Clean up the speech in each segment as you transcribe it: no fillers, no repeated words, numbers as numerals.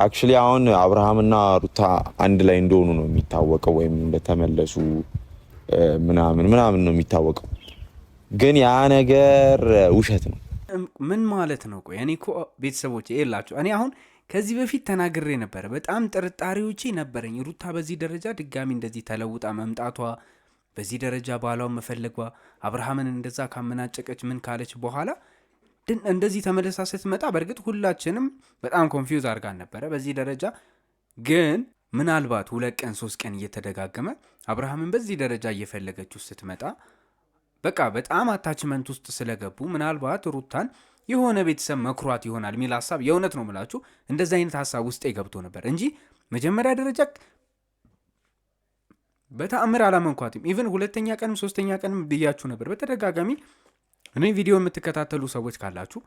አክቹሊ አሁን አብርሃምና ሩታ አንድ ላይ እንደሆኑ ነው የሚታወቀው፣ ወይም እንደተመለሱ ምናምን ነው የሚታወቀው። ግን ያ ነገር ውሸት ነው። ምን ማለት ነው? ቆይ እኔ እኮ ቤተሰቦቼ የላቸው እኔ አሁን ከዚህ በፊት ተናግሬ ነበረ። በጣም ጥርጣሬዎቼ ነበረኝ። ሩታ በዚህ ደረጃ ድጋሚ እንደዚህ ተለውጣ መምጣቷ፣ በዚህ ደረጃ ባሏን መፈለጓ፣ አብርሃምን እንደዛ ካመናጨቀች ምን ካለች በኋላ እንደዚህ ተመለሳ ስትመጣ በእርግጥ ሁላችንም በጣም ኮንፊውዝ አድርጋን ነበረ በዚህ ደረጃ። ግን ምናልባት 2 ቀን 3 ቀን እየተደጋገመ አብርሃምን በዚህ ደረጃ እየፈለገችው ስትመጣ በቃ በጣም አታችመንት ውስጥ ስለገቡ ምናልባት ሩታን የሆነ ቤተሰብ መክሯት ይሆናል የሚል ሀሳብ፣ የእውነት ነው ምላችሁ እንደዚህ አይነት ሀሳብ ውስጥ ገብቶ ነበር እንጂ መጀመሪያ ደረጃ በተአምር አላመንኳትም። ኢቨን 2ኛ ቀንም 3ኛ ቀንም ብያችሁ ነበር በተደጋጋሚ። እኔ ቪዲዮ የምትከታተሉ ሰዎች ካላችሁ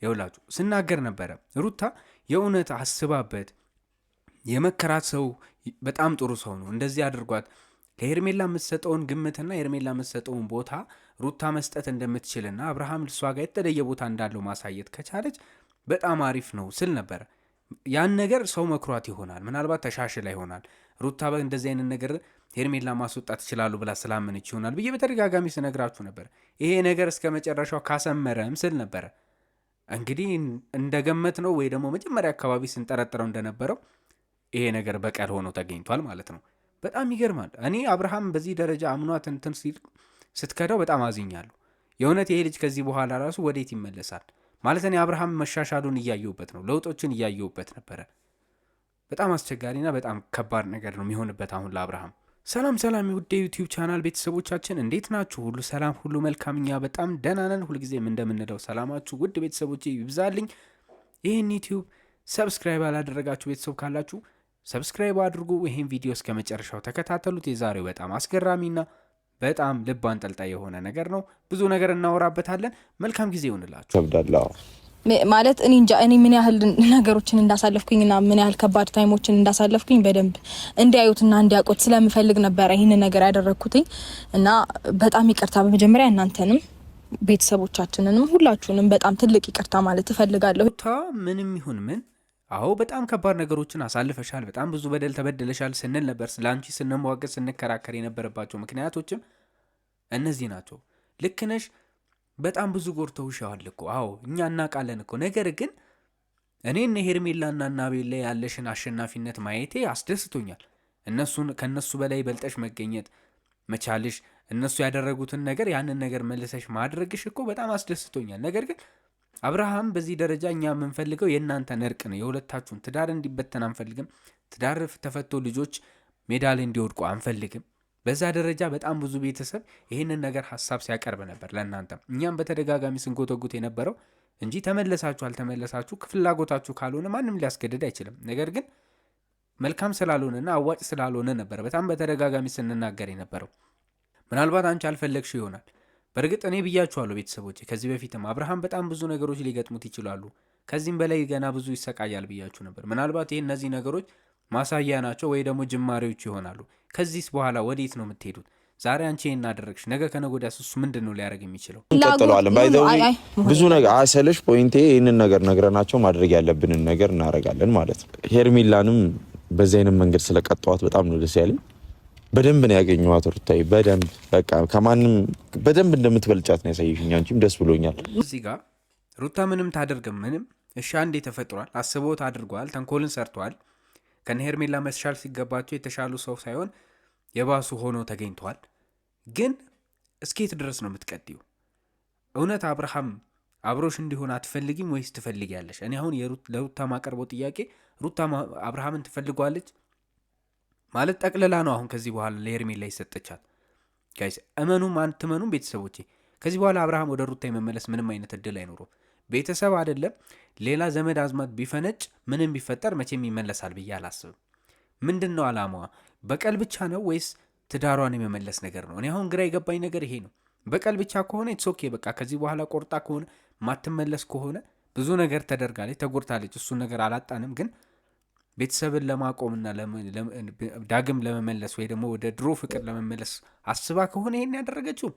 ይኸውላችሁ ስናገር ነበረ። ሩታ የእውነት አስባበት የመከራት ሰው በጣም ጥሩ ሰው ነው። እንደዚህ አድርጓት ከሄርሜላ የምትሰጠውን ግምትና ሄርሜላ የምትሰጠውን ቦታ ሩታ መስጠት እንደምትችልና አብርሃም እሷ ጋር የተለየ ቦታ እንዳለው ማሳየት ከቻለች በጣም አሪፍ ነው ስል ነበረ። ያን ነገር ሰው መክሯት ይሆናል፣ ምናልባት ተሻሽላ ይሆናል፣ ሩታ እንደዚህ አይነት ነገር ሄርሜላ ማስወጣት ይችላሉ ብላ ስላመነች ይሆናል ብዬ በተደጋጋሚ ስነግራችሁ ነበር። ይሄ ነገር እስከ መጨረሻው ካሰመረም ስል ነበረ። እንግዲህ እንደገመት ነው ወይ ደግሞ መጀመሪያ አካባቢ ስንጠረጥረው እንደነበረው ይሄ ነገር በቀል ሆኖ ተገኝቷል ማለት ነው። በጣም ይገርማል። እኔ አብርሃም በዚህ ደረጃ አምኗት እንትን ሲል ስትከዳው በጣም አዝኛለሁ። የእውነት ይሄ ልጅ ከዚህ በኋላ ራሱ ወዴት ይመለሳል ማለት እኔ አብርሃም መሻሻሉን እያየሁበት ነው፣ ለውጦችን እያየሁበት ነበረ። በጣም አስቸጋሪና በጣም ከባድ ነገር ነው የሚሆንበት አሁን ለአብርሃም። ሰላም የውድ ዩቲዩብ ቻናል ቤተሰቦቻችን እንዴት ናችሁ? ሁሉ ሰላም፣ ሁሉ መልካም። እኛ በጣም ደህና ነን። ሁልጊዜም እንደምንለው ሰላማችሁ ውድ ቤተሰቦቼ ይብዛልኝ። ይህን ዩቲዩብ ሰብስክራይብ ያላደረጋችሁ ቤተሰብ ካላችሁ ሰብስክራይብ አድርጉ። ይህን ቪዲዮ እስከ መጨረሻው ተከታተሉት። የዛሬው በጣም አስገራሚና በጣም ልብ አንጠልጣይ የሆነ ነገር ነው። ብዙ ነገር እናወራበታለን። መልካም ጊዜ ይሆንላችሁ። ማለት እኔ እንጃ እኔ ምን ያህል ነገሮችን እንዳሳለፍኩኝና ምን ያህል ከባድ ታይሞችን እንዳሳለፍኩኝ በደንብ እንዲያዩትና እንዲያውቁት ስለምፈልግ ነበረ ይህን ነገር ያደረግኩትኝ እና በጣም ይቅርታ በመጀመሪያ እናንተንም ቤተሰቦቻችንንም ሁላችሁንም በጣም ትልቅ ይቅርታ ማለት እፈልጋለሁ። ምንም ይሁን ምን አዎ በጣም ከባድ ነገሮችን አሳልፈሻል፣ በጣም ብዙ በደል ተበደለሻል ስንል ነበር። ስለ አንቺ ስንሟገት ስንከራከር የነበረባቸው ምክንያቶችም እነዚህ ናቸው። ልክ ነሽ፣ በጣም ብዙ ጎድተውሻል እኮ አዎ እኛ እናውቃለን እኮ። ነገር ግን እኔ እነ ሄርሜላና እና አቤል ላይ ያለሽን አሸናፊነት ማየቴ አስደስቶኛል። ከእነሱ በላይ በልጠሽ መገኘት መቻልሽ፣ እነሱ ያደረጉትን ነገር ያንን ነገር መልሰሽ ማድረግሽ እኮ በጣም አስደስቶኛል። ነገር ግን አብርሃም በዚህ ደረጃ እኛ የምንፈልገው የእናንተን እርቅ ነው። የሁለታችሁን ትዳር እንዲበተን አንፈልግም። ትዳር ተፈቶ ልጆች ሜዳ ላይ እንዲወድቁ አንፈልግም። በዛ ደረጃ በጣም ብዙ ቤተሰብ ይህንን ነገር ሀሳብ ሲያቀርብ ነበር ለእናንተ። እኛም በተደጋጋሚ ስንጎተጉት የነበረው እንጂ ተመለሳችሁ አልተመለሳችሁ ፍላጎታችሁ ካልሆነ ማንም ሊያስገድድ አይችልም። ነገር ግን መልካም ስላልሆነና አዋጭ ስላልሆነ ነበር በጣም በተደጋጋሚ ስንናገር የነበረው። ምናልባት አንቺ አልፈለግሽ ይሆናል። በእርግጥ እኔ ብያችኋለሁ ቤተሰቦች፣ ከዚህ በፊትም አብርሃም በጣም ብዙ ነገሮች ሊገጥሙት ይችላሉ፣ ከዚህም በላይ ገና ብዙ ይሰቃያል ብያችሁ ነበር። ምናልባት ይህ እነዚህ ነገሮች ማሳያ ናቸው ወይ ደግሞ ጅማሬዎች ይሆናሉ። ከዚህስ በኋላ ወዴት ነው የምትሄዱት? ዛሬ አንቺ ይሄን አደረግሽ፣ ነገ ከነገ ወዲያ እሱ ምንድን ነው ሊያደርግ የሚችለው? እንቀጥለዋለን። ባይዘው ብዙ ነገር አሰለሽ ፖይንቴ ይህንን ነገር ነግረናቸው ማድረግ ያለብንን ነገር እናደርጋለን ማለት ነው። ሄርሜላንም በዚህ አይነት መንገድ ስለቀጠዋት በጣም ነው ደስ ያለኝ። በደንብ ነው ያገኘኋት ሩታዬ፣ በደንብ በቃ ከማንም በደንብ እንደምትበልጫት ነው ያሳየሽኝ። አንቺም ደስ ብሎኛል። እዚህ ጋር ሩታ ምንም ታደርግም ምንም እሺ፣ አንዴ ተፈጥሯል፣ አስቦት አድርጓል፣ ተንኮልን ሰርቷል። ከነ ሄርሜላ መሻል ሲገባቸው የተሻሉ ሰው ሳይሆን የባሱ ሆኖ ተገኝቷል። ግን እስኬት ድረስ ነው የምትቀጥዩ? እውነት አብርሃም አብሮሽ እንዲሆን አትፈልጊም ወይስ ትፈልጊያለሽ? እኔ አሁን ለሩታ ማቀርበው ጥያቄ ሩታ አብርሃምን ትፈልጓለች ማለት ጠቅልላ ነው አሁን ከዚህ በኋላ ለሄርሜላ ይሰጠቻል። ጋይስ እመኑም አትመኑም ቤተሰቦቼ፣ ከዚህ በኋላ አብርሃም ወደ ሩታ የመመለስ ምንም አይነት እድል አይኖረው። ቤተሰብ አይደለም ሌላ ዘመድ አዝማት ቢፈነጭ ምንም ቢፈጠር መቼም ይመለሳል ብዬ አላስብም። ምንድን ነው አላማዋ? በቀል ብቻ ነው ወይስ ትዳሯን የመመለስ ነገር ነው? እኔ አሁን ግራ የገባኝ ነገር ይሄ ነው። በቀል ብቻ ከሆነ ኢትስ ኦኬ፣ በቃ ከዚህ በኋላ ቆርጣ ከሆነ ማትመለስ ከሆነ ብዙ ነገር ተደርጋለች፣ ተጎድታለች፣ እሱን ነገር አላጣንም። ግን ቤተሰብን ለማቆምና ዳግም ለመመለስ ወይ ደግሞ ወደ ድሮ ፍቅር ለመመለስ አስባ ከሆነ ይሄን ያደረገችው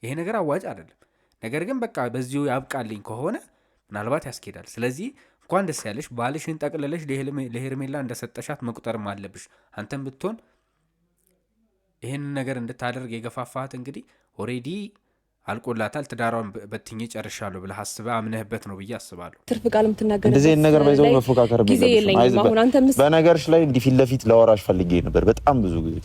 ይሄ ነገር አዋጭ አይደለም። ነገር ግን በቃ በዚሁ ያብቃልኝ ከሆነ ምናልባት ያስኬዳል። ስለዚህ እንኳን ደስ ያለሽ። ባልሽን ጠቅልለሽ ለሄርሜላ እንደሰጠሻት መቁጠርም አለብሽ። አንተም ብትሆን ይህንን ነገር እንድታደርግ የገፋፋት እንግዲህ ኦሬዲ አልቆላታል። ትዳሯን በትኜ ጨርሻለሁ ብለህ አስበህ አምነህበት ነው ብዬ አስባለሁ። ትርፍ ቃል የምትናገር እንደዚህ ነገር ባይዘው መፎካከር ጊዜ የለኝም አሁን። አንተም በነገርሽ ላይ እንዲህ ፊት ለፊት ላወራሽ ፈልጌ ነበር በጣም ብዙ ጊዜ፣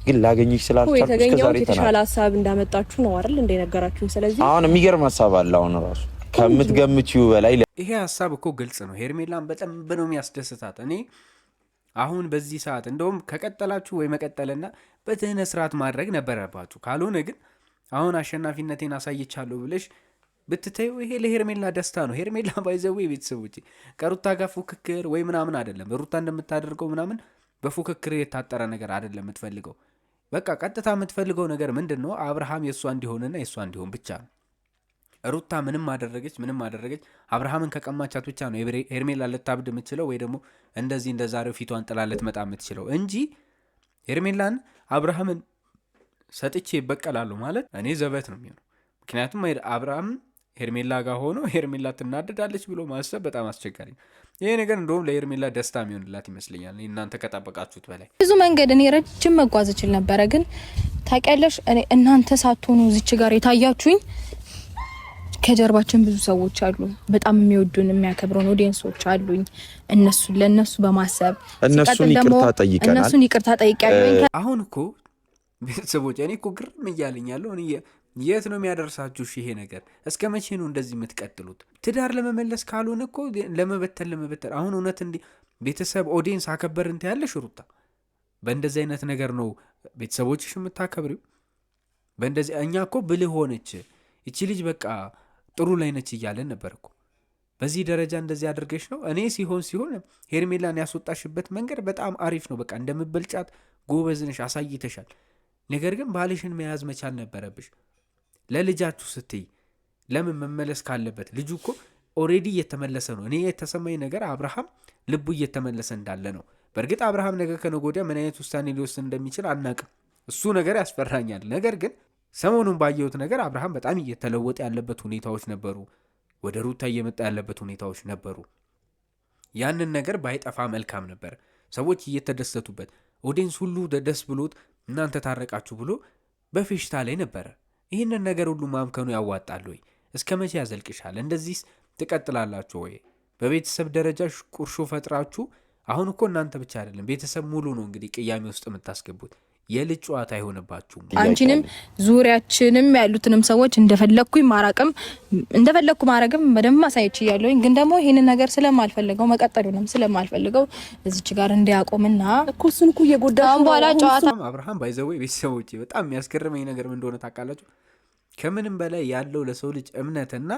ግን ላገኝሽ ስላልቻልኩ እስከ ዛሬ የተሻለ ሀሳብ እንዳመጣችሁ ነው አይደል እንደ ነገራችሁኝ። ስለዚህ አሁን የሚገርም ሀሳብ አለ። አሁን ራሱ ከምትገምቺው በላይ ይሄ ሀሳብ እኮ ግልጽ ነው። ሄርሜላን በጣም ነው የሚያስደስታት። እኔ አሁን በዚህ ሰዓት እንደውም ከቀጠላችሁ ወይ መቀጠልና በትህነ ስርዓት ማድረግ ነበረባችሁ። ካልሆነ ግን አሁን አሸናፊነቴን አሳይቻለሁ ብለሽ ብትተዩ ይሄ ለሄርሜላ ደስታ ነው። ሄርሜላ ባይዘው ቤተሰቦች ከሩታ ጋር ፉክክር ወይ ምናምን አይደለም። ሩታ እንደምታደርገው ምናምን በፉክክር የታጠረ ነገር አይደለም የምትፈልገው። በቃ ቀጥታ የምትፈልገው ነገር ምንድን ነው? አብርሃም የእሷ እንዲሆንና የእሷ እንዲሆን ብቻ ነው። ሩታ ምንም አደረገች አብርሃምን ከቀማቻት ብቻ ነው ሄርሜላ ልታብድ የምትችለው ወይ ደግሞ እንደዚህ እንደ ዛሬው ፊቷን ጥላ ልትመጣ የምትችለው እንጂ ሄርሜላን አብርሃምን ሰጥቼ ይበቀላሉ ማለት እኔ ዘበት ነው የሚሆነው። ምክንያቱም አብርሃም ሄርሜላ ጋር ሆኖ ሄርሜላ ትናደዳለች ብሎ ማሰብ በጣም አስቸጋሪ ነው። ይሄ ነገር እንደውም ለሄርሜላ ደስታ የሚሆንላት ይመስለኛል እናንተ ከጠበቃችሁት በላይ። ብዙ መንገድ እኔ ረጅም መጓዝ እችል ነበረ፣ ግን ታውቂያለሽ እኔ እናንተ ሳትሆኑ እዚች ጋር የታያችሁኝ ከጀርባችን ብዙ ሰዎች አሉ፣ በጣም የሚወዱን የሚያከብሩን ኦዲየንሶች አሉኝ። ለእነሱ በማሰብ እነሱን ይቅርታ ጠይቃለሁ። አሁን እኮ ቤተሰቦች እኔ እኮ ግርም እያለኝ ያለው የት ነው የሚያደርሳችሁ ይሄ ነገር? እስከ መቼ ነው እንደዚህ የምትቀጥሉት? ትዳር ለመመለስ ካልሆነ እኮ ለመበተን አሁን እውነት እንዲህ ቤተሰብ ኦዲየንስ አከበር እንት ያለሽ ሩታ በእንደዚህ አይነት ነገር ነው ቤተሰቦችሽ የምታከብሪው? በእንደዚህ እኛ እኮ ብልህ ሆነች ይቺ ልጅ በቃ ጥሩ ላይ ነች እያለን ነበር እኮ። በዚህ ደረጃ እንደዚህ አድርገሽ ነው እኔ ሲሆን ሄርሜላን ያስወጣሽበት መንገድ በጣም አሪፍ ነው። በቃ እንደምበልጫት ጎበዝ ነሽ አሳይተሻል። ነገር ግን ባልሽን መያዝ መቻል ነበረብሽ። ለልጃችሁ ስትይ ለምን መመለስ ካለበት ልጁ እኮ ኦሬዲ እየተመለሰ ነው። እኔ የተሰማኝ ነገር አብርሃም ልቡ እየተመለሰ እንዳለ ነው። በእርግጥ አብርሃም ነገ ከነገ ወዲያ ምን አይነት ውሳኔ ሊወስን እንደሚችል አናቅም። እሱ ነገር ያስፈራኛል። ነገር ግን ሰሞኑን ባየሁት ነገር አብርሃም በጣም እየተለወጠ ያለበት ሁኔታዎች ነበሩ። ወደ ሩታ እየመጣ ያለበት ሁኔታዎች ነበሩ። ያንን ነገር ባይጠፋ መልካም ነበር። ሰዎች እየተደሰቱበት ኦዲየንስ ሁሉ ደስ ብሎት እናንተ ታረቃችሁ ብሎ በፌሽታ ላይ ነበረ። ይህንን ነገር ሁሉ ማምከኑ ያዋጣል ወይ? እስከ መቼ ያዘልቅሻል? እንደዚህ ትቀጥላላችሁ ወይ? በቤተሰብ ደረጃ ቁርሾ ፈጥራችሁ አሁን እኮ እናንተ ብቻ አይደለም ቤተሰብ ሙሉ ነው እንግዲህ ቅያሜ ውስጥ የምታስገቡት። የልጅ ጨዋታ አይሆንባችሁም። አንቺንም ዙሪያችንም ያሉትንም ሰዎች እንደፈለኩኝ ማረግም በደንብ ማሳየች እያለሁኝ፣ ግን ደግሞ ይሄንን ነገር ስለማልፈልገው መቀጠሉንም ስለማልፈልገው እዚች ጋር እንዲያቆምና እኩልሱን እኮ እየጎዳሽ በኋላ ጨዋታ አብርሃም ባይዘዌ ቤተሰቦቼ በጣም የሚያስገርመኝ ነገር ምን እንደሆነ ታውቃላችሁ? ከምንም በላይ ያለው ለሰው ልጅ እምነትና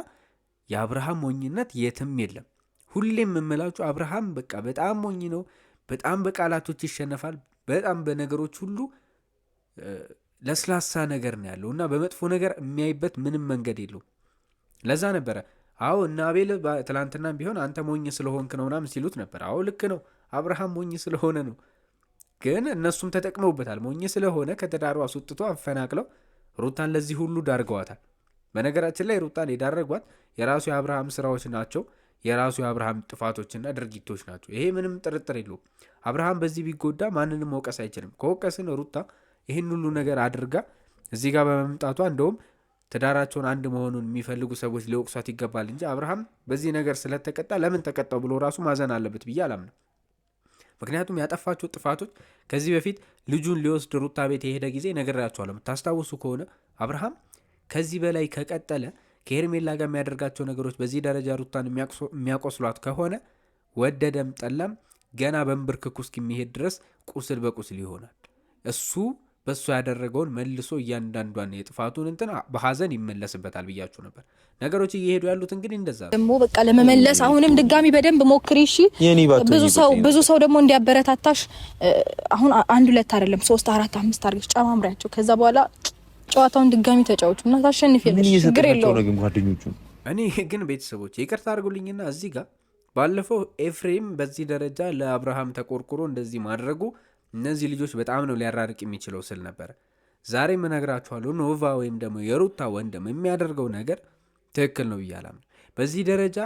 የአብርሃም ሞኝነት የትም የለም። ሁሌም የምላችሁ አብርሃም በቃ በጣም ሞኝ ነው። በጣም በቃላቶች ይሸነፋል። በጣም በነገሮች ሁሉ ለስላሳ ነገር ነው ያለው እና በመጥፎ ነገር የሚያይበት ምንም መንገድ የለው። ለዛ ነበረ አዎ እና አቤል ትላንትና ቢሆን አንተ ሞኝ ስለሆንክ ነው ምናምን ሲሉት ነበር። አዎ ልክ ነው፣ አብርሃም ሞኝ ስለሆነ ነው። ግን እነሱም ተጠቅመውበታል። ሞኝ ስለሆነ ከተዳሩ አስወጥቶ አፈናቅለው ሩታን ለዚህ ሁሉ ዳርገዋታል። በነገራችን ላይ ሩታን የዳረጓት የራሱ የአብርሃም ስራዎች ናቸው፣ የራሱ የአብርሃም ጥፋቶችና ድርጊቶች ናቸው። ይሄ ምንም ጥርጥር የለውም። አብርሃም በዚህ ቢጎዳ ማንንም መውቀስ አይችልም። ከወቀስን ሩታ ይህን ሁሉ ነገር አድርጋ እዚህ ጋር በመምጣቷ እንደውም ትዳራቸውን አንድ መሆኑን የሚፈልጉ ሰዎች ሊወቅሷት ይገባል እንጂ አብርሃም በዚህ ነገር ስለተቀጣ ለምን ተቀጣው ብሎ ራሱ ማዘን አለበት ብዬ አላምንም። ምክንያቱም ያጠፋቸው ጥፋቶች ከዚህ በፊት ልጁን ሊወስድ ሩታ ቤት የሄደ ጊዜ ነግሬያቸዋለሁ። የምታስታውሱ ከሆነ አብርሃም ከዚህ በላይ ከቀጠለ ከሄርሜላ ጋር የሚያደርጋቸው ነገሮች በዚህ ደረጃ ሩታን የሚያቆስሏት ከሆነ ወደደም ጠላም ገና በንብርክኩ እስኪሄድ ድረስ ቁስል በቁስል ይሆናል። እሱ በሱ ያደረገውን መልሶ እያንዳንዷን የጥፋቱን እንትን በሀዘን ይመለስበታል ብያችሁ ነበር። ነገሮች እየሄዱ ያሉት እንግዲህ እንደዛ ደግሞ በቃ ለመመለስ አሁንም ድጋሚ በደንብ ሞክሪ። እሺ ብዙ ሰው ደግሞ እንዲያበረታታሽ አሁን 1 2 አይደለም 3 4 5 አድርገሽ ጨማምሪያቸው። ከዛ በኋላ ጨዋታውን ድጋሚ ተጫወቱ እና ታሸንፊያለሽ። ችግር የለውም። እኔ ግን ቤተሰቦች ይቅርታ አድርጉልኝና እዚህ ጋር ባለፈው ኤፍሬም በዚህ ደረጃ ለአብርሃም ተቆርቁሮ እንደዚህ ማድረጉ እነዚህ ልጆች በጣም ነው ሊያራርቅ የሚችለው ስል ነበር። ዛሬም እነግራችኋለሁ ኖቫ ወይም ደግሞ የሩታ ወንድም የሚያደርገው ነገር ትክክል ነው ብዬ አላምንም። በዚህ ደረጃ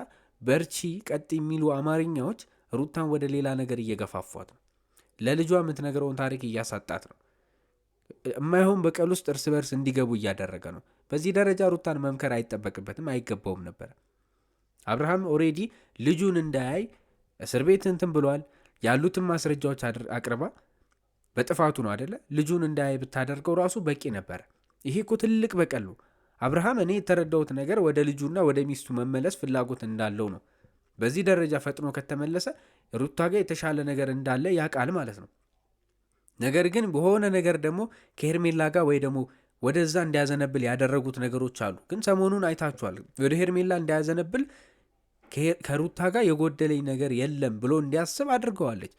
በርቺ፣ ቀጥ የሚሉ አማርኛዎች ሩታን ወደ ሌላ ነገር እየገፋፏት ነው። ለልጇ የምትነግረውን ታሪክ እያሳጣት ነው። የማይሆን በቀል ውስጥ እርስ በርስ እንዲገቡ እያደረገ ነው። በዚህ ደረጃ ሩታን መምከር አይጠበቅበትም፣ አይገባውም ነበረ። አብርሃም ኦሬዲ ልጁን እንዳያይ እስር ቤት እንትን ብሏል። ያሉትን ማስረጃዎች አቅርባ በጥፋቱ ነው አደለ ልጁን እንዳያይ ብታደርገው ራሱ በቂ ነበረ። ይሄ እኮ ትልቅ በቀል ነው። አብርሃም እኔ የተረዳሁት ነገር ወደ ልጁና ወደ ሚስቱ መመለስ ፍላጎት እንዳለው ነው። በዚህ ደረጃ ፈጥኖ ከተመለሰ ሩታ ጋር የተሻለ ነገር እንዳለ ያውቃል ማለት ነው። ነገር ግን በሆነ ነገር ደግሞ ከሄርሜላ ጋር ወይ ደግሞ ወደዛ እንዲያዘነብል ያደረጉት ነገሮች አሉ። ግን ሰሞኑን አይታችኋል። ወደ ሄርሜላ እንዲያዘነብል ከሩታ ጋር የጎደለኝ ነገር የለም ብሎ እንዲያስብ አድርገዋለች።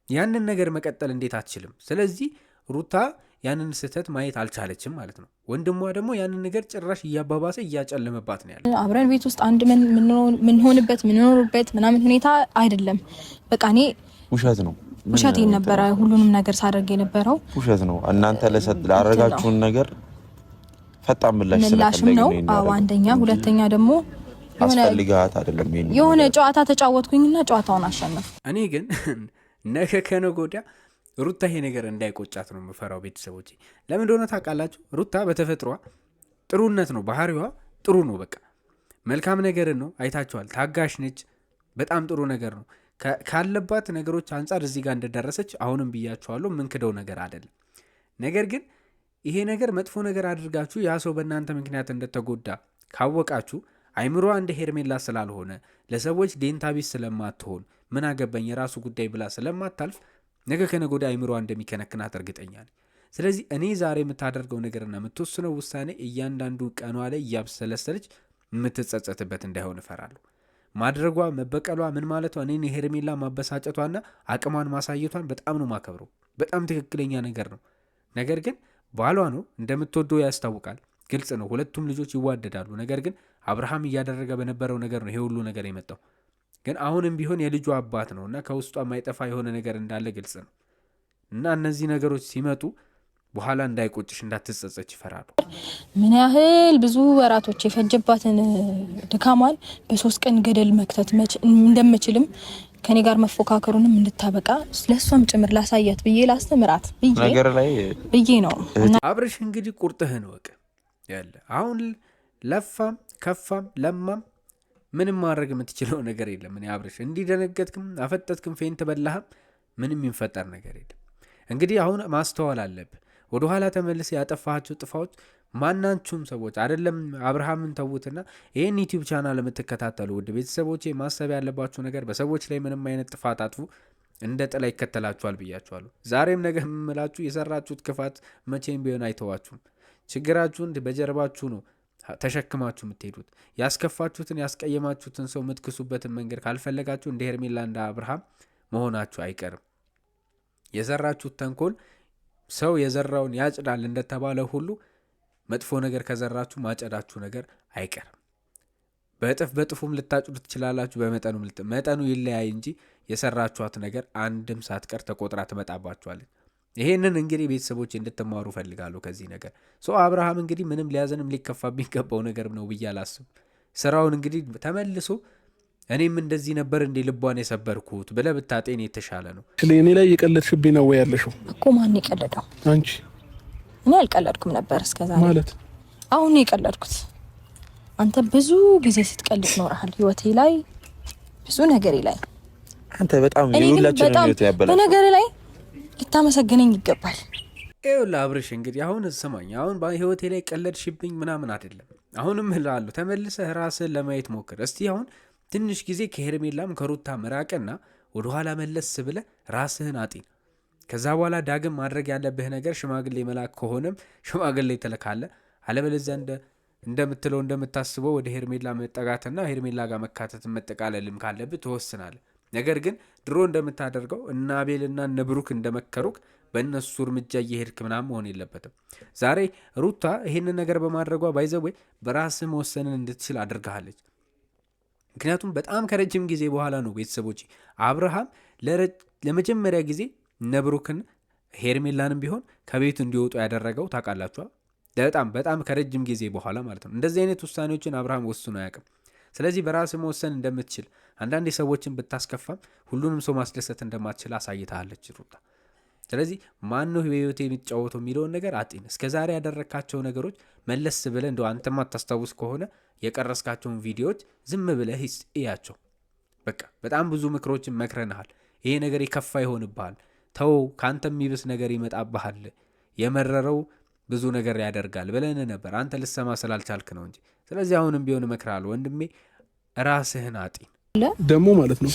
ያንን ነገር መቀጠል እንዴት አትችልም? ስለዚህ ሩታ ያንን ስህተት ማየት አልቻለችም ማለት ነው። ወንድሟ ደግሞ ያንን ነገር ጭራሽ እያባባሰ እያጨለመባት ነው ያለ። አብረን ቤት ውስጥ አንድ ምንሆንበት ምንኖርበት ምናምን ሁኔታ አይደለም። በቃ እኔ ውሸት ነው፣ ውሸቴን ነበረ ሁሉንም ነገር ሳደርግ የነበረው ውሸት ነው። እናንተ ላደረጋችሁን ነገር ፈጣን ምላሽም ነው። አዎ አንደኛ፣ ሁለተኛ ደግሞ አስፈልጋት አይደለም የሆነ ጨዋታ ተጫወትኩኝና ጨዋታውን አሸነፍ። እኔ ግን ነገ ከነገ ወዲያ ሩታ ይሄ ነገር እንዳይቆጫት ነው የምፈራው። ቤተሰቦቼ ለምን እንደሆነ ታውቃላችሁ? ሩታ በተፈጥሯ ጥሩነት ነው ባህሪዋ፣ ጥሩ ነው። በቃ መልካም ነገርን ነው አይታችኋል። ታጋሽ ነች። በጣም ጥሩ ነገር ነው። ካለባት ነገሮች አንጻር እዚህ ጋር እንደደረሰች አሁንም ብያችኋለሁ። ምንክደው ነገር አይደለም። ነገር ግን ይሄ ነገር መጥፎ ነገር አድርጋችሁ ያ ሰው በእናንተ ምክንያት እንደተጎዳ ካወቃችሁ አይምሯ እንደ ሄርሜላ ስላልሆነ ለሰዎች ዴንታቢስ ስለማትሆን ምን አገባኝ የራሱ ጉዳይ ብላ ስለማታልፍ ነገ ከነገ ወዲያ አይምሯ እንደሚከነክናት እርግጠኛ ነኝ። ስለዚህ እኔ ዛሬ የምታደርገው ነገርና የምትወስነው ውሳኔ እያንዳንዱ ቀኗ ላይ እያብሰለሰለች የምትጸጸትበት እንዳይሆን እፈራለሁ። ማድረጓ መበቀሏ ምን ማለቷ እኔን የሄርሜላ ማበሳጨቷና አቅሟን ማሳየቷን በጣም ነው ማከብረው። በጣም ትክክለኛ ነገር ነው። ነገር ግን ባሏ ነው፣ እንደምትወደው ያስታውቃል። ግልጽ ነው። ሁለቱም ልጆች ይዋደዳሉ። ነገር ግን አብርሃም እያደረገ በነበረው ነገር ነው ይሄ ሁሉ ነገር የመጣው። ግን አሁንም ቢሆን የልጁ አባት ነው እና ከውስጧ የማይጠፋ የሆነ ነገር እንዳለ ግልጽ ነው። እና እነዚህ ነገሮች ሲመጡ በኋላ እንዳይቆጭሽ እንዳትጸጸች ይፈራሉ። ምን ያህል ብዙ ወራቶች የፈጀባትን ድካሟን በ3 ቀን ገደል መክተት እንደምችልም ከኔ ጋር መፎካከሩንም እንድታበቃ ለሷም ጭምር ላሳያት ብዬ ላስተምራት ብዬ ነው። አብርሽ እንግዲህ ቁርጥህን ወቅ ያለ አሁን ለፋም ከፋም ለማም ምንም ማድረግ የምትችለው ነገር የለም። እኔ አብርሽ እንዲደነገጥክም አፈጠጥክም ፌንት በላህም ምንም የሚፈጠር ነገር የለም። እንግዲህ አሁን ማስተዋል አለብህ። ወደኋላ ተመልሰ ያጠፋሃቸው ጥፋዎች ማናችሁም ሰዎች አይደለም አብርሃምን ተዉትና ይህን ዩቲዩብ ቻናል የምትከታተሉ ውድ ቤተሰቦቼ ማሰብ ያለባችሁ ነገር በሰዎች ላይ ምንም አይነት ጥፋት አጥፉ እንደ ጥላ ይከተላችኋል ብያችኋለሁ። ዛሬም ነገ የምላችሁ የሰራችሁት ክፋት መቼም ቢሆን አይተዋችሁም። ችግራችሁን በጀርባችሁ ነው ተሸክማችሁ የምትሄዱት። ያስከፋችሁትን ያስቀየማችሁትን ሰው የምትክሱበትን መንገድ ካልፈለጋችሁ እንደ ሄርሜላ እንደ አብርሃም መሆናችሁ አይቀርም። የሰራችሁት ተንኮል ሰው የዘራውን ያጭዳል እንደተባለ ሁሉ መጥፎ ነገር ከዘራችሁ ማጨዳችሁ ነገር አይቀርም። በጥፉም ልታጭዱ ትችላላችሁ፣ መጠኑ ይለያይ እንጂ የሰራችኋት ነገር አንድም ሳትቀር ተቆጥራ ትመጣባችኋለች። ይሄንን እንግዲህ ቤተሰቦች እንድትማሩ ፈልጋለሁ ከዚህ ነገር። አብርሃም እንግዲህ ምንም ሊያዘንም ሊከፋ የሚገባው ነገር ነው ብዬ አላስብ። ስራውን እንግዲህ ተመልሶ እኔም እንደዚህ ነበር እንዴ ልቧን የሰበርኩት ብለህ ብታጤን የተሻለ ነው። እኔ ላይ የቀለድሽብኝ ነው ወይ ያለሽው? እኮ ማን የቀለደው? አንቺ። እኔ አልቀለድኩም ነበር እስከዛሬ። ማለት አሁን የቀለድኩት አንተ ብዙ ጊዜ ስትቀልድ ኖርሃል፣ ህይወቴ ላይ ብዙ ነገሬ ላይ አንተ በጣም የሁላችንም ህይወት ያበላሽ በነገር ላይ ልታመሰግነኝ ይገባል። ይኸውልህ አብርሽ እንግዲህ አሁን ስማኝ፣ አሁን በህይወቴ ላይ ቀለድሽብኝ ምናምን አይደለም። አሁንም እልሃለሁ ተመልሰህ ራስህን ለማየት ሞክር እስቲ። አሁን ትንሽ ጊዜ ከሄርሜላም ከሩታ መራቅና ወደኋላ መለስ ብለህ ራስህን አጢን። ከዛ በኋላ ዳግም ማድረግ ያለብህ ነገር ሽማግሌ መላክ ከሆነም ሽማግሌ ተለካለ፣ አለበለዚያ እንደምትለው እንደምታስበው ወደ ሄርሜላ መጠጋትና ሄርሜላ ጋር መካተት መጠቃለልም ካለብህ ትወስናለህ። ነገር ግን ድሮ እንደምታደርገው እነ አቤልና እነ ብሩክ እንደመከሩክ በእነሱ እርምጃ እየሄድክ ምናምን መሆን የለበትም። ዛሬ ሩታ ይሄንን ነገር በማድረጓ ባይዘወይ በራስህ መወሰንን እንድትችል አድርጋሃለች። ምክንያቱም በጣም ከረጅም ጊዜ በኋላ ነው ቤተሰቦች አብርሃም ለመጀመሪያ ጊዜ እነ ብሩክን ሄርሜላንም ቢሆን ከቤቱ እንዲወጡ ያደረገው ታውቃላችኋ። በጣም ከረጅም ጊዜ በኋላ ማለት ነው። እንደዚህ አይነት ውሳኔዎችን አብርሃም ወስኖ አያውቅም። ስለዚህ በራስ መወሰን እንደምትችል አንዳንድ ሰዎችን ብታስከፋም ሁሉንም ሰው ማስደሰት እንደማትችል አሳይታለች ሩታ። ስለዚህ ማነው በህይወት የሚጫወተው የሚለውን ነገር አጢን። እስከ ዛሬ ያደረካቸው ነገሮች መለስ ብለህ እንደው አንተም አታስታውስ ከሆነ የቀረስካቸውን ቪዲዮዎች ዝም ብለህ እያቸው። በቃ በጣም ብዙ ምክሮችን መክረንሃል። ይሄ ነገር የከፋ ይሆንብሃል፣ ተው ከአንተ የሚብስ ነገር ይመጣብሃል፣ የመረረው ብዙ ነገር ያደርጋል ብለን ነበር። አንተ ልሰማ ስላልቻልክ ነው እንጂ። ስለዚህ አሁንም ቢሆን እመክርሃለሁ ወንድሜ፣ ራስህን አጢን። ደግሞ ማለት ነው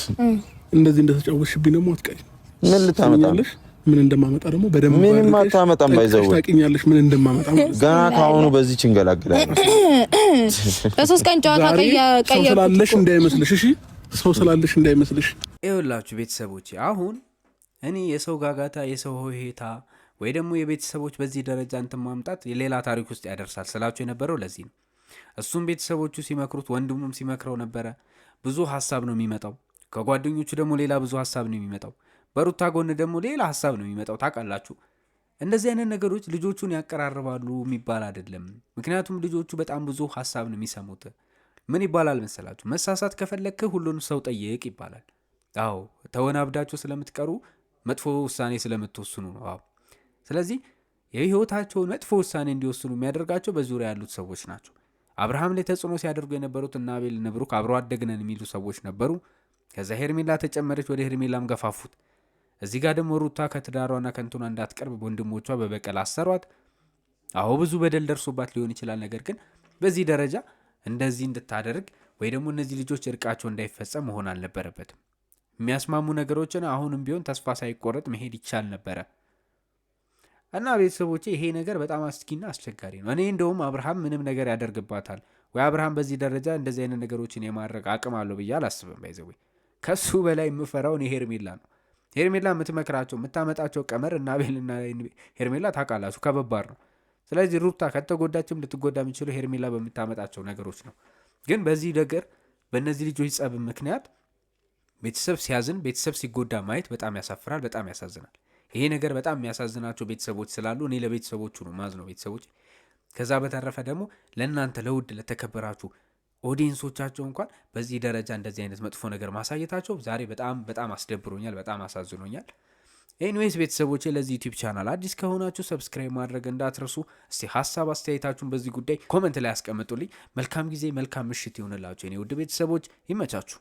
እንደዚህ እንደተጫወትሽብኝ ደግሞ አትቀሪ። ምን ልታመጣለሽ? ምን እንደማመጣ ደግሞ በደንብ ምንም አታመጣም። ባይዘው ታውቂኛለሽ ምን እንደማመጣ ማለት ነው። ገና ካሁኑ በዚህ ችንገላግላለሁ። በሶስት ቀን ጨዋታ ሰው ስላለሽ እንዳይመስልሽ፣ እሺ ሰው ስላለሽ እንዳይመስልሽ። ይኸውላችሁ ቤተሰቦች፣ አሁን እኔ የሰው ጋጋታ የሰው ሆሄታ ወይ ደግሞ የቤተሰቦች በዚህ ደረጃ እንትን ማምጣት የሌላ ታሪክ ውስጥ ያደርሳል ስላቸው የነበረው ለዚህ ነው። እሱም ቤተሰቦቹ ሲመክሩት ወንድሙም ሲመክረው ነበረ። ብዙ ሀሳብ ነው የሚመጣው፣ ከጓደኞቹ ደግሞ ሌላ ብዙ ሀሳብ ነው የሚመጣው፣ በሩታ ጎን ደግሞ ሌላ ሀሳብ ነው የሚመጣው። ታውቃላችሁ እንደዚህ አይነት ነገሮች ልጆቹን ያቀራርባሉ የሚባል አይደለም። ምክንያቱም ልጆቹ በጣም ብዙ ሀሳብ ነው የሚሰሙት። ምን ይባላል መሰላችሁ? መሳሳት ከፈለግክ ሁሉን ሰው ጠይቅ ይባላል። አዎ ተወናብዳችሁ ስለምትቀሩ መጥፎ ውሳኔ ስለምትወስኑ ነው። አዎ ስለዚህ የህይወታቸውን መጥፎ ውሳኔ እንዲወስኑ የሚያደርጋቸው በዙሪያ ያሉት ሰዎች ናቸው። አብርሃም ላይ ተጽዕኖ ሲያደርጉ የነበሩት እና አቤል ንብሩክ አብሮ አደግነን የሚሉ ሰዎች ነበሩ። ከዛ ሄርሜላ ተጨመረች፣ ወደ ሄርሜላም ገፋፉት። እዚህ ጋር ደግሞ ሩታ ከትዳሯና ከንቱና እንዳትቀርብ ወንድሞቿ በበቀል አሰሯት። አዎ ብዙ በደል ደርሶባት ሊሆን ይችላል። ነገር ግን በዚህ ደረጃ እንደዚህ እንድታደርግ ወይ ደግሞ እነዚህ ልጆች እርቃቸው እንዳይፈጸም መሆን አልነበረበትም። የሚያስማሙ ነገሮችን አሁንም ቢሆን ተስፋ ሳይቆረጥ መሄድ ይቻል ነበረ እና ቤተሰቦቼ ይሄ ነገር በጣም አስኪና አስቸጋሪ ነው። እኔ እንደውም አብርሃም ምንም ነገር ያደርግባታል ወይ አብርሃም በዚህ ደረጃ እንደዚህ አይነት ነገሮችን የማድረግ አቅም አለው ብዬ አላስብም። ባይዘዌ ከሱ በላይ የምፈራውን ሄርሜላ ነው። ሄርሜላ የምትመክራቸው የምታመጣቸው ቀመር እና አቤልና ሄርሜላ ታውቃላችሁ ከባባድ ነው። ስለዚህ ሩታ ከተጎዳችም ልትጎዳ የሚችለው ሄርሜላ በምታመጣቸው ነገሮች ነው። ግን በዚህ ነገር በእነዚህ ልጆች ጸብ ምክንያት ቤተሰብ ሲያዝን፣ ቤተሰብ ሲጎዳ ማየት በጣም ያሳፍራል፣ በጣም ያሳዝናል። ይሄ ነገር በጣም የሚያሳዝናቸው ቤተሰቦች ስላሉ እኔ ለቤተሰቦቹ ነው ማዝነው ቤተሰቦች። ከዛ በተረፈ ደግሞ ለእናንተ ለውድ ለተከበራችሁ ኦዲየንሶቻቸው እንኳን በዚህ ደረጃ እንደዚህ አይነት መጥፎ ነገር ማሳየታቸው ዛሬ በጣም በጣም አስደብሮኛል፣ በጣም አሳዝኖኛል። ኤኒዌይስ ቤተሰቦቼ ለዚህ ዩቲዩብ ቻናል አዲስ ከሆናችሁ ሰብስክራይብ ማድረግ እንዳትረሱ። እስቲ ሀሳብ አስተያየታችሁን በዚህ ጉዳይ ኮመንት ላይ ያስቀምጡልኝ። መልካም ጊዜ መልካም ምሽት ይሆንላችሁ የኔ ውድ ቤተሰቦች፣ ይመቻችሁ።